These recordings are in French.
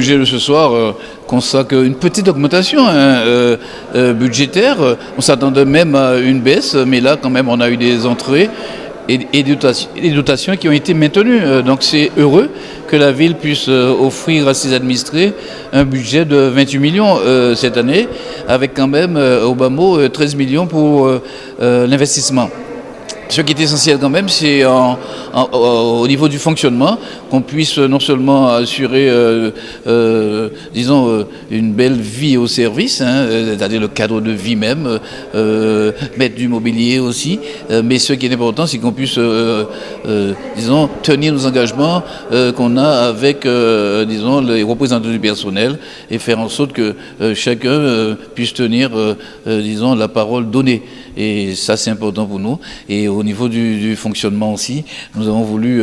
budget de ce soir consacre une petite augmentation budgétaire. On s'attendait même à une baisse, mais là quand même on a eu des entrées et des dotations qui ont été maintenues. Donc c'est heureux que la ville puisse offrir à ses administrés un budget de 28 millions cette année, avec quand même au bas mot 13 millions pour l'investissement. Ce qui est essentiel quand même, c'est au niveau du fonctionnement, qu'on puisse non seulement assurer, disons, une belle vie au service, c'est-à-dire le cadre de vie même, mettre du mobilier aussi, mais ce qui est important, c'est qu'on puisse, disons, tenir nos engagements qu'on a avec, disons, les représentants du personnel et faire en sorte que chacun puisse tenir, disons, la parole donnée. Et ça, c'est important pour nous. Et au niveau du fonctionnement aussi, nous avons voulu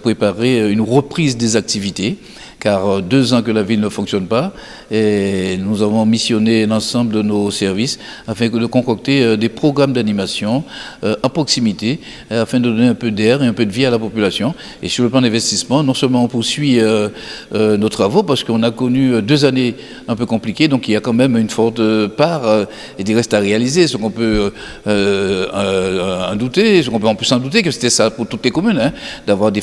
préparer une reprise des activités, car 2 ans que la ville ne fonctionne pas, et nous avons missionné l'ensemble de nos services afin de concocter des programmes d'animation à proximité, afin de donner un peu d'air et un peu de vie à la population. Et sur le plan d'investissement, non seulement on poursuit nos travaux, parce qu'on a connu 2 années un peu compliquées, donc il y a quand même une forte part et des restes à réaliser, ce qu'on peut en douter, ce qu'on peut en plus en douter, que c'était ça pour toutes les communes, d'avoir des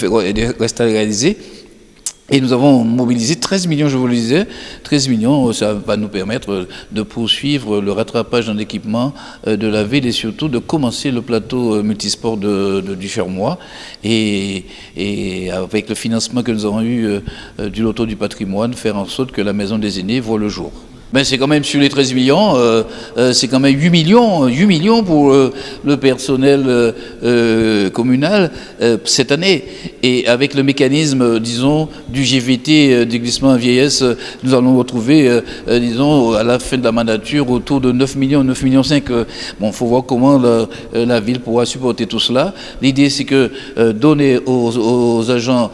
restes à réaliser. Et nous avons mobilisé 13 millions, je vous le disais, 13 millions, ça va nous permettre de poursuivre le rattrapage en équipement de la ville et surtout de commencer le plateau multisport du Charmois. Et avec le financement que nous avons eu du loto du patrimoine, faire en sorte que la maison des aînés voit le jour. Ben c'est quand même sur les 13 millions, c'est quand même 8 millions pour le personnel communal cette année. Et avec le mécanisme, disons, du GVT, des glissements en vieillesse, nous allons retrouver, disons, à la fin de la mandature, autour de 9 millions 5. Bon, il faut voir comment la ville pourra supporter tout cela. L'idée, c'est que donner aux agents,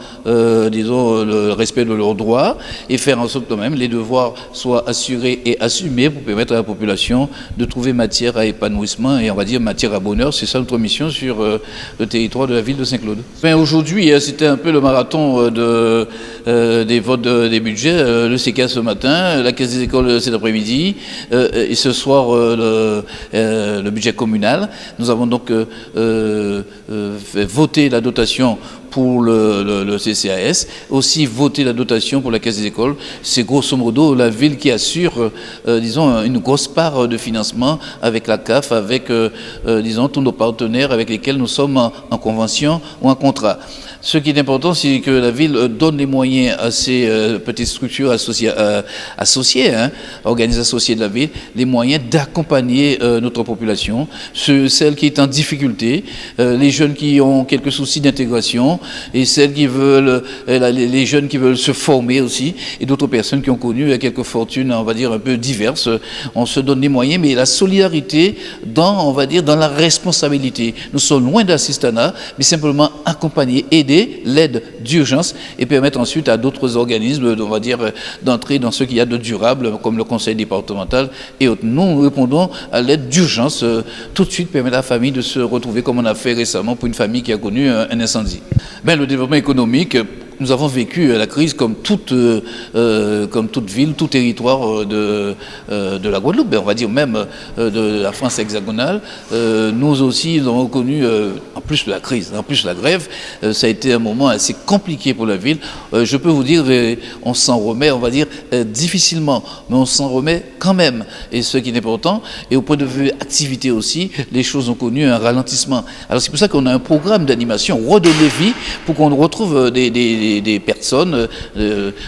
disons, le respect de leurs droits et faire en sorte que même les devoirs soient assurés et assumé pour permettre à la population de trouver matière à épanouissement et on va dire matière à bonheur. C'est ça notre mission sur le territoire de la ville de Saint-Claude. Ben, aujourd'hui, c'était un peu le marathon des votes des budgets. Le CK ce matin, la caisse des écoles cet après-midi et ce soir le budget communal. Nous avons donc voté la dotation pour le CCAS, aussi voter la dotation pour la caisse des écoles. C'est grosso modo la ville qui assure, disons, une grosse part de financement avec la CAF, avec, disons, tous nos partenaires avec lesquels nous sommes en convention ou en contrat. Ce qui est important, c'est que la ville donne les moyens à ces petites structures associées, organismes associés de la ville, les moyens d'accompagner notre population, celle qui est en difficulté, les jeunes qui ont quelques soucis d'intégration, et celles qui veulent, les jeunes qui veulent se former aussi, et d'autres personnes qui ont connu quelques fortunes, on va dire, un peu diverses. On se donne les moyens, mais la solidarité on va dire, dans la responsabilité. Nous sommes loin d'assistanat, mais simplement accompagner, aider, l'aide d'urgence et permettre ensuite à d'autres organismes, on va dire, d'entrer dans ce qu'il y a de durable, comme le conseil départemental et autres. Nous répondons à l'aide d'urgence, tout de suite permettre à la famille de se retrouver comme on a fait récemment pour une famille qui a connu un incendie. Ben, le développement économique, nous avons vécu la crise comme toute ville, tout territoire de la Guadeloupe, on va dire même de la France hexagonale. Nous aussi, nous avons connu, en plus de la crise, en plus de la grève, ça a été un moment assez compliqué pour la ville. Je peux vous dire, on s'en remet, on va dire, difficilement, mais on s'en remet quand même. Et ce qui est important, et au point de vue activité aussi, les choses ont connu un ralentissement. Alors c'est pour ça qu'on a un programme d'animation, redonner vie, pour qu'on retrouve des personnes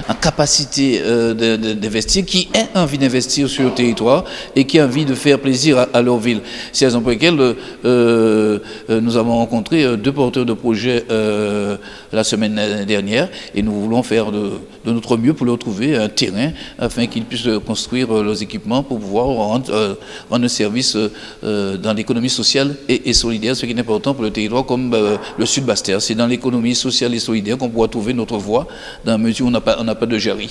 en capacité d'investir, qui aient envie d'investir sur le territoire et qui ont envie de faire plaisir à leur ville. C'est la raison pour laquelle nous avons rencontré 2 porteurs de projets la semaine dernière et nous voulons faire de notre mieux pour leur trouver un terrain afin qu'ils puissent construire leurs équipements pour pouvoir rendre un service dans l'économie sociale et solidaire, ce qui est important pour le territoire comme le Sud-Bastère. C'est dans l'économie sociale et solidaire qu'on pourra trouver notre voie dans la mesure où on n'a pas de jarry.